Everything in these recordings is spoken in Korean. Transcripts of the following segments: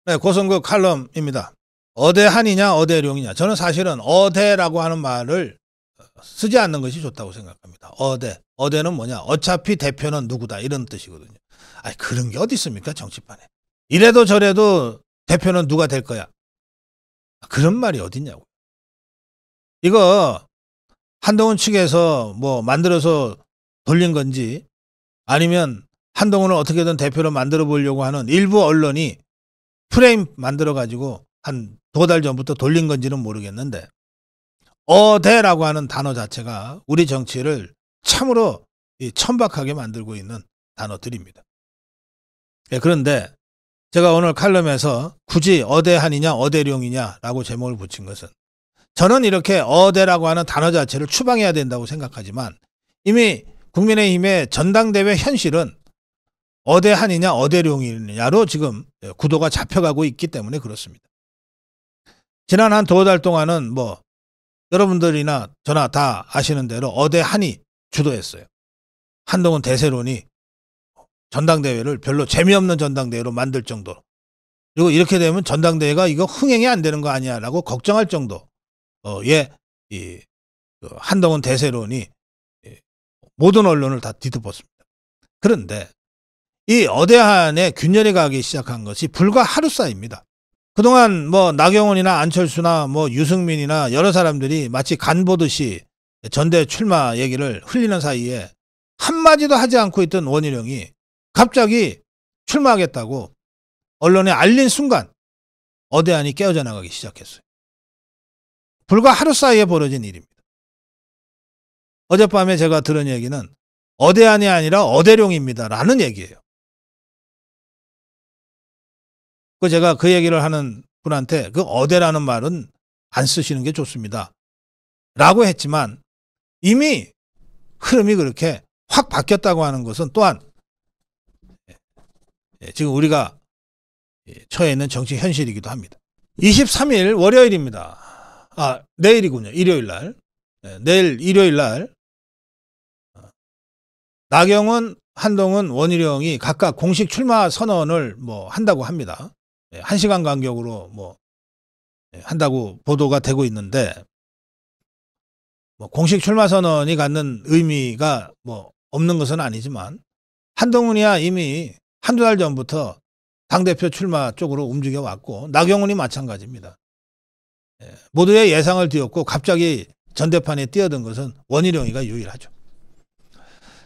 네, 고성급 칼럼입니다. 어대한이냐 어대룡이냐. 저는 사실은 어대라고 하는 말을 쓰지 않는 것이 좋다고 생각합니다. 어대는 뭐냐. 어차피 대표는 누구다 이런 뜻이거든요. 아니 그런 게 어디 있습니까 정치판에. 이래도 저래도 대표는 누가 될 거야. 그런 말이 어딨냐고. 이거 한동훈 측에서 뭐 만들어서 돌린 건지 아니면 한동훈을 어떻게든 대표로 만들어 보려고 하는 일부 언론이 프레임 만들어 가지고 한 2달 전부터 돌린 건지는 모르겠는데 어대라고 하는 단어 자체가 우리 정치를 참으로 천박하게 만들고 있는 단어들입니다. 그런데 제가 오늘 칼럼에서 굳이 어대한이냐 어대룡이냐라고 제목을 붙인 것은 저는 이렇게 어대라고 하는 단어 자체를 추방해야 된다고 생각하지만 이미 국민의힘의 전당대회 현실은 어대한이냐 어대룡이냐로 지금 구도가 잡혀가고 있기 때문에 그렇습니다. 지난 한 2달 동안은 뭐 여러분들이나 저나 다 아시는 대로 어대한이 주도했어요. 한동훈 대세론이 전당대회를 별로 재미없는 전당대회로 만들 정도로. 그리고 이렇게 되면 전당대회가 이거 흥행이 안 되는 거 아니야 라고 걱정할 정도의 한동훈 대세론이 모든 언론을 다 뒤덮었습니다. 그런데 이 어대한의 균열이 가기 시작한 것이 불과 하루 사이입니다. 그동안 뭐 나경원이나 안철수나 뭐 유승민이나 여러 사람들이 마치 간 보듯이 전대 출마 얘기를 흘리는 사이에 한마디도 하지 않고 있던 원희룡이 갑자기 출마하겠다고 언론에 알린 순간 어대한이 깨어져 나가기 시작했어요. 불과 하루 사이에 벌어진 일입니다. 어젯밤에 제가 들은 얘기는 어대한이 아니라 어대룡입니다 라는 얘기예요. 제가 그 얘기를 하는 분한테 그 어대라는 말은 안 쓰시는 게 좋습니다 라고 했지만 이미 흐름이 그렇게 확 바뀌었다고 하는 것은 또한 지금 우리가 처해 있는 정치 현실이기도 합니다. 23일 월요일입니다. 내일이군요. 일요일 날. 내일 일요일 날 나경원, 한동훈, 원희룡이 각각 공식 출마 선언을 뭐 한다고 합니다. 1시간 간격으로 뭐 한다고 보도가 되고 있는데 뭐 공식 출마 선언이 갖는 의미가 뭐 없는 것은 아니지만 한동훈이야 이미 한두 달 전부터 당대표 출마 쪽으로 움직여 왔고 나경원이 마찬가지입니다. 모두의 예상을 뒤엎고 갑자기 전대판에 뛰어든 것은 원희룡이가 유일하죠.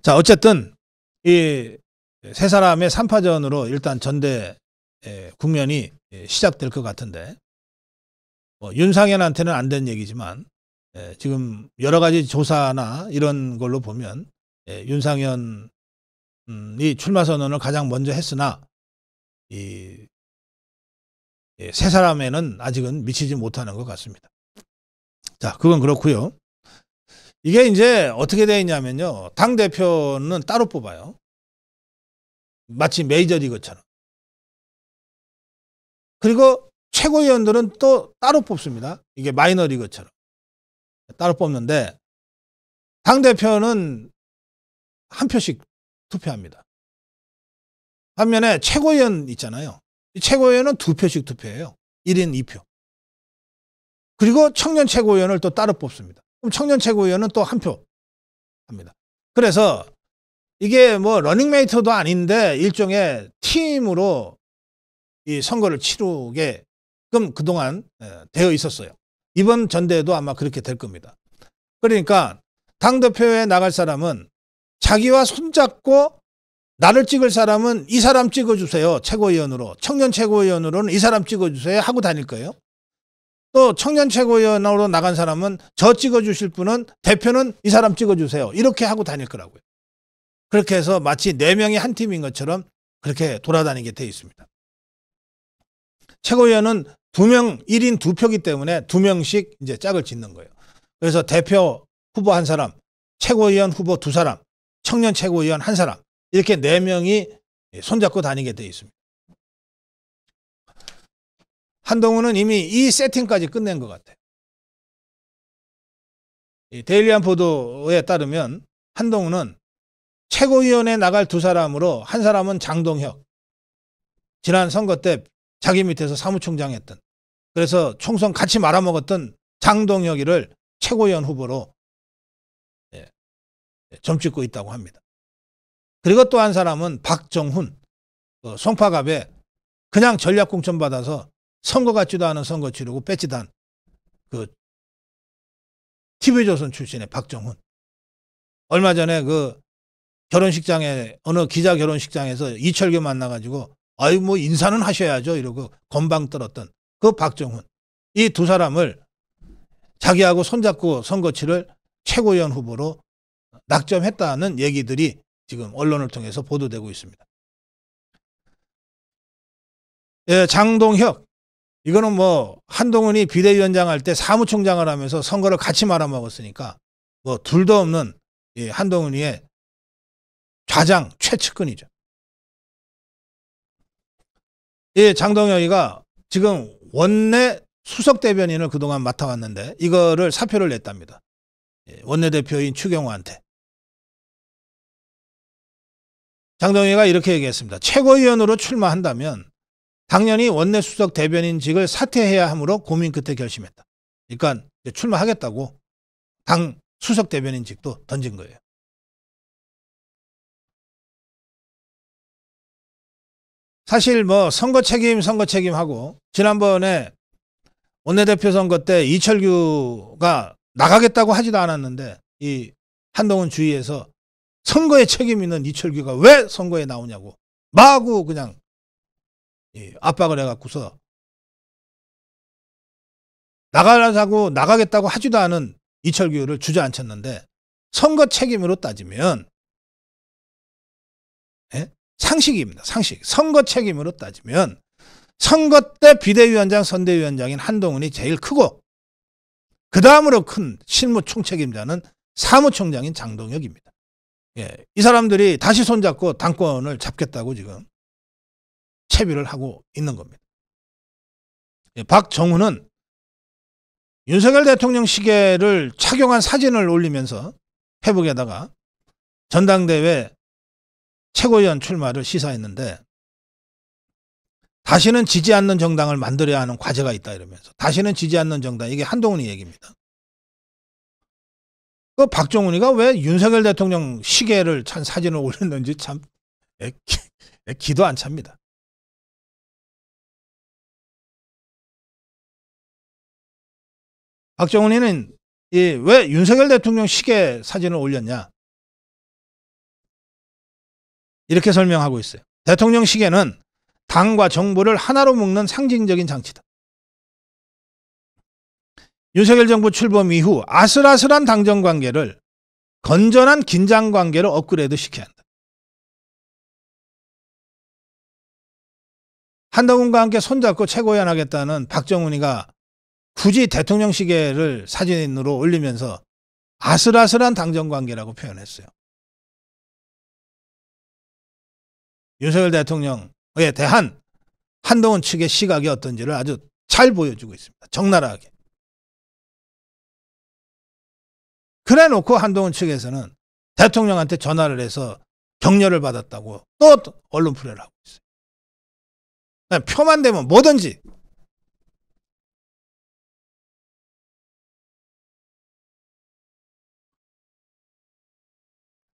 자, 어쨌든 이 세 사람의 3파전으로 일단 전대 국면이 시작될 것 같은데 윤상현한테는 안 된 얘기지만 지금 여러 가지 조사나 이런 걸로 보면 윤상현이 출마 선언을 가장 먼저 했으나 이 세 사람에는 아직은 미치지 못하는 것 같습니다. 자, 그건 그렇고요. 이게 이제 어떻게 되어 있냐면요. 당대표는 따로 뽑아요. 마치 메이저리그처럼. 그리고 최고위원들은 또 따로 뽑습니다. 이게 마이너리그처럼. 따로 뽑는데 당대표는 한 표씩 투표합니다. 반면에 최고위원 있잖아요. 최고위원은 2표씩 투표해요. 1인 2표. 그리고 청년 최고위원을 또 따로 뽑습니다. 그럼 청년 최고위원은 또 1표 합니다. 그래서 이게 뭐 러닝메이트도 아닌데 일종의 팀으로 이 선거를 치르게끔 그동안 되어 있었어요. 이번 전대에도 아마 그렇게 될 겁니다. 그러니까 당대표에 나갈 사람은 자기와 손잡고 나를 찍을 사람은 이 사람 찍어주세요. 최고위원으로. 청년 최고위원으로는 이 사람 찍어주세요. 하고 다닐 거예요. 또 청년 최고위원으로 나간 사람은 저 찍어주실 분은 대표는 이 사람 찍어주세요. 이렇게 하고 다닐 거라고요. 그렇게 해서 마치 4명이 한 팀인 것처럼 그렇게 돌아다니게 돼 있습니다. 최고위원은 2명, 1인 2표기 때문에 2명씩 이제 짝을 짓는 거예요. 그래서 대표 후보 1사람, 최고위원 후보 2사람, 청년 최고위원 1사람, 이렇게 4명이 손잡고 다니게 돼 있습니다. 한동훈은 이미 이 세팅까지 끝낸 것 같아요. 데일리한 보도에 따르면 한동훈은 최고위원회 나갈 2사람으로 한 사람은 장동혁. 지난 선거 때 자기 밑에서 사무총장 했던, 그래서 총선 같이 말아먹었던 장동혁이를 최고위원 후보로 점찍고 있다고 합니다. 그리고 또 한 사람은 박정훈, 송파갑에 그냥 전략공천 받아서 선거 같지도 않은 선거 치르고 뺏지단 그 TV조선 출신의 박정훈. 얼마 전에 그 결혼식장에, 어느 기자 결혼식장에서 이철규 만나가지고 아유 뭐 인사는 하셔야죠 이러고 건방 떨었던 그 박정훈. 이 두 사람을 자기하고 손잡고 선거 치를 최고위원 후보로 낙점했다는 얘기들이 지금 언론을 통해서 보도되고 있습니다. 예, 장동혁. 이거는 뭐 한동훈이 비대위원장 할 때 사무총장을 하면서 선거를 같이 말아먹었으니까 뭐 둘도 없는 한동훈이의 좌장 최측근이죠. 이 장동혁이가 지금 원내 수석 대변인을 그동안 맡아왔는데 이거를 사표를 냈답니다. 원내대표인 추경호한테. 장동혁이가 이렇게 얘기했습니다. 최고위원으로 출마한다면 당연히 원내 수석 대변인직을 사퇴해야 하므로 고민 끝에 결심했다. 그러니까 출마하겠다고 당 수석 대변인직도 던진 거예요. 사실 뭐 선거 책임하고 지난번에 원내대표 선거 때 이철규가 나가겠다고 하지도 않았는데 이 한동훈 주위에서 선거에 책임 있는 이철규가 왜 선거에 나오냐고 마구 그냥 압박을 해갖고서 나가겠다고 하지도 않은 이철규를 주저앉혔는데 선거 책임으로 따지면 상식입니다. 상식. 선거 책임으로 따지면 선거 때 비대위원장, 선대위원장인 한동훈이 제일 크고 그 다음으로 큰 실무 총책임자는 사무총장인 장동혁입니다. 이 사람들이 다시 손잡고 당권을 잡겠다고 지금 채비를 하고 있는 겁니다. 박정훈은 윤석열 대통령 시계를 착용한 사진을 올리면서 페북에다가 전당대회 최고위원 출마를 시사했는데 다시는 지지 않는 정당을 만들어야 하는 과제가 있다 이러면서 다시는 지지 않는 정당, 이게 한동훈이 얘기입니다. 그 박정훈이가 왜 윤석열 대통령 시계를 찬 사진을 올렸는지 참 기도 안 찹니다. 박정훈이는 왜 윤석열 대통령 시계 사진을 올렸냐 이렇게 설명하고 있어요. 대통령 시계는 당과 정부를 하나로 묶는 상징적인 장치다. 윤석열 정부 출범 이후 아슬아슬한 당정 관계를 건전한 긴장 관계로 업그레이드 시켜야 한다. 한동훈과 함께 손잡고 최고위원 하겠다는 박정훈이가 굳이 대통령 시계를 사진으로 올리면서 아슬아슬한 당정 관계라고 표현했어요. 윤석열 대통령에 대한 한동훈 측의 시각이 어떤지를 아주 잘 보여주고 있습니다. 적나라하게. 그래 놓고 한동훈 측에서는 대통령한테 전화를 해서 격려를 받았다고 또 언론 풀이를 하고 있어요. 표만 되면 뭐든지.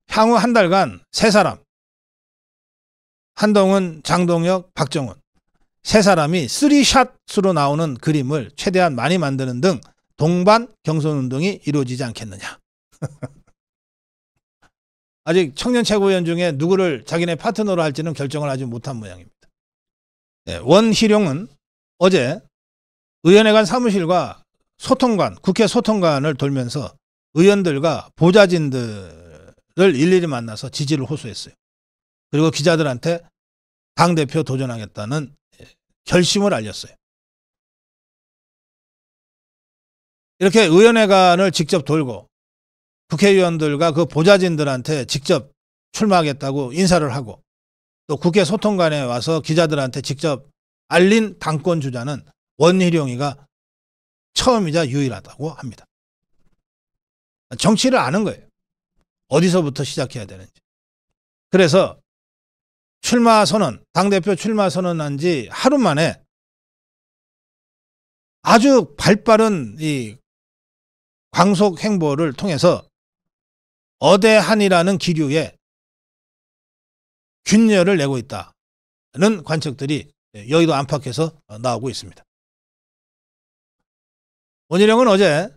향후 한 달간 세 사람, 한동훈, 장동혁, 박정훈 세 사람이 3샷으로 나오는 그림을 최대한 많이 만드는 등 동반 경선운동이 이루어지지 않겠느냐. 아직 청년 최고위원 중에 누구를 자기네 파트너로 할지는 결정을 하지 못한 모양입니다. 원희룡은 어제 의원회관 사무실과 소통관, 국회 소통관을 돌면서 의원들과 보좌진들을 일일이 만나서 지지를 호소했어요. 그리고 기자들한테 당대표 도전하겠다는 결심을 알렸어요. 이렇게 의원회관을 직접 돌고 국회의원들과 그 보좌진들한테 직접 출마하겠다고 인사를 하고 또 국회 소통관에 와서 기자들한테 직접 알린 당권 주자는 원희룡이가 처음이자 유일하다고 합니다. 정치를 아는 거예요. 어디서부터 시작해야 되는지. 그래서 출마 선언, 당대표 출마 선언한 지 하루 만에 아주 발빠른 이 광속 행보를 통해서 어대한이라는 기류에 균열을 내고 있다는 관측들이 여의도 안팎에서 나오고 있습니다. 원희룡은 어제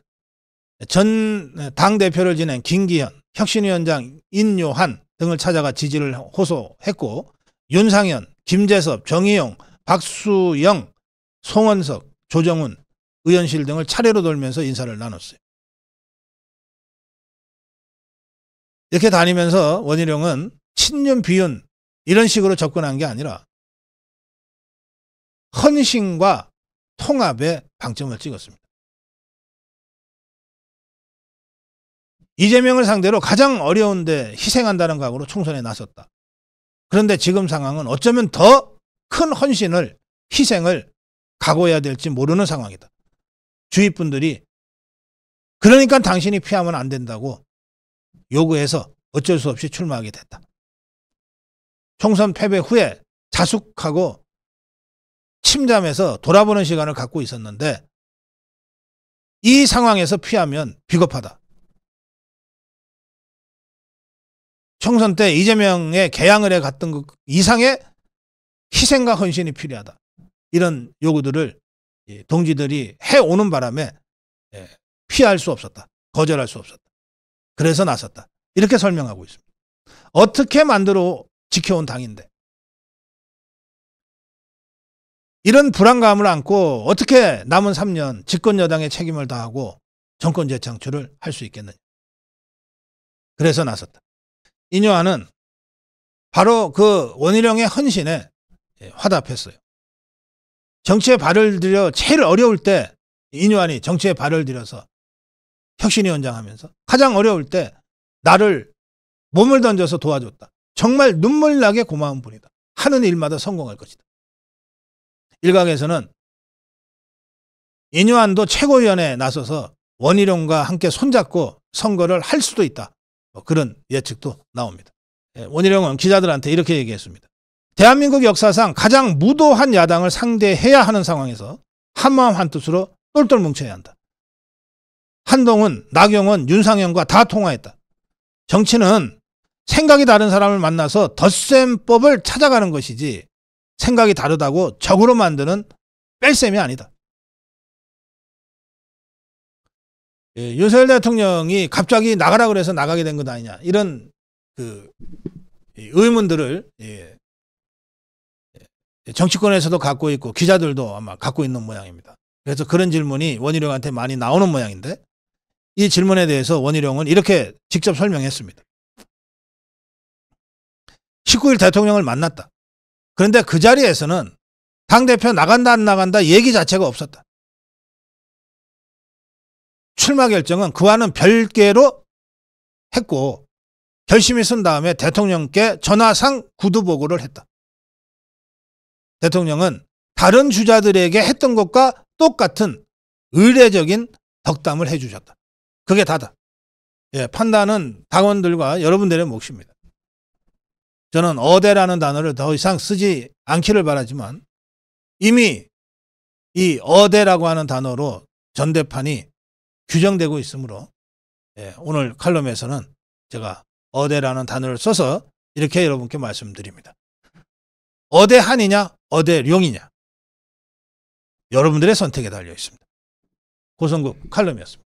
전 당대표를 지낸 김기현, 혁신위원장 인요한 등을 찾아가 지지를 호소했고, 윤상현, 김재섭, 정의용, 박수영, 송원석, 조정훈 의원실 등을 차례로 돌면서 인사를 나눴어요. 이렇게 다니면서 원희룡은 친윤 비윤 이런 식으로 접근한 게 아니라 헌신과 통합에 방점을 찍었습니다. 이재명을 상대로 가장 어려운데 희생한다는 각오로 총선에 나섰다. 그런데 지금 상황은 어쩌면 더 큰 헌신을, 희생을 각오해야 될지 모르는 상황이다. 주위 분들이 그러니까 당신이 피하면 안 된다고 요구해서 어쩔 수 없이 출마하게 됐다. 총선 패배 후에 자숙하고 침잠해서 돌아보는 시간을 갖고 있었는데 이 상황에서 피하면 비겁하다. 총선 때 이재명의 개항을 해 갔던 것 이상의 희생과 헌신이 필요하다. 이런 요구들을 동지들이 해오는 바람에 피할 수 없었다. 거절할 수 없었다. 그래서 나섰다. 이렇게 설명하고 있습니다. 어떻게 만들어 지켜온 당인데 이런 불안감을 안고 어떻게 남은 3년 집권 여당의 책임을 다하고 정권 재창출을 할 수 있겠느냐. 그래서 나섰다. 인요한은 바로 그 원희룡의 헌신에 화답했어요. 정치에 발을 들여 제일 어려울 때 인요한이 정치에 발을 들여서 혁신위원장 하면서 가장 어려울 때 나를 몸을 던져서 도와줬다. 정말 눈물 나게 고마운 분이다. 하는 일마다 성공할 것이다. 일각에서는 인요한도 최고위원회에 나서서 원희룡과 함께 손잡고 선거를 할 수도 있다. 그런 예측도 나옵니다. 원희룡은 기자들한테 이렇게 얘기했습니다. 대한민국 역사상 가장 무도한 야당을 상대해야 하는 상황에서 한마음 한뜻으로 똘똘 뭉쳐야 한다. 한동훈, 나경원, 윤상현과 다 통화했다. 정치는 생각이 다른 사람을 만나서 덧셈법을 찾아가는 것이지 생각이 다르다고 적으로 만드는 뺄셈이 아니다. 윤석열 대통령이 갑자기 나가라 그래서 나가게 된 것 아니냐. 이런 의문들을 정치권에서도 갖고 있고 기자들도 아마 갖고 있는 모양입니다. 그래서 그런 질문이 원희룡한테 많이 나오는 모양인데 이 질문에 대해서 원희룡은 이렇게 직접 설명했습니다. 19일 대통령을 만났다. 그런데 그 자리에서는 당대표 나간다 안 나간다 얘기 자체가 없었다. 출마 결정은 그와는 별개로 했고 결심이 쓴 다음에 대통령께 전화상 구두 보고를 했다. 대통령은 다른 주자들에게 했던 것과 똑같은 의례적인 덕담을 해주셨다. 그게 다다. 판단은 당원들과 여러분들의 몫입니다. 저는 어대라는 단어를 더 이상 쓰지 않기를 바라지만 이미 이 어대라고 하는 단어로 전대판이 규정되고 있으므로 오늘 칼럼에서는 제가 어대라는 단어를 써서 이렇게 여러분께 말씀드립니다. 어대한이냐 어대룡이냐 여러분들의 선택에 달려 있습니다. 고성국 칼럼이었습니다.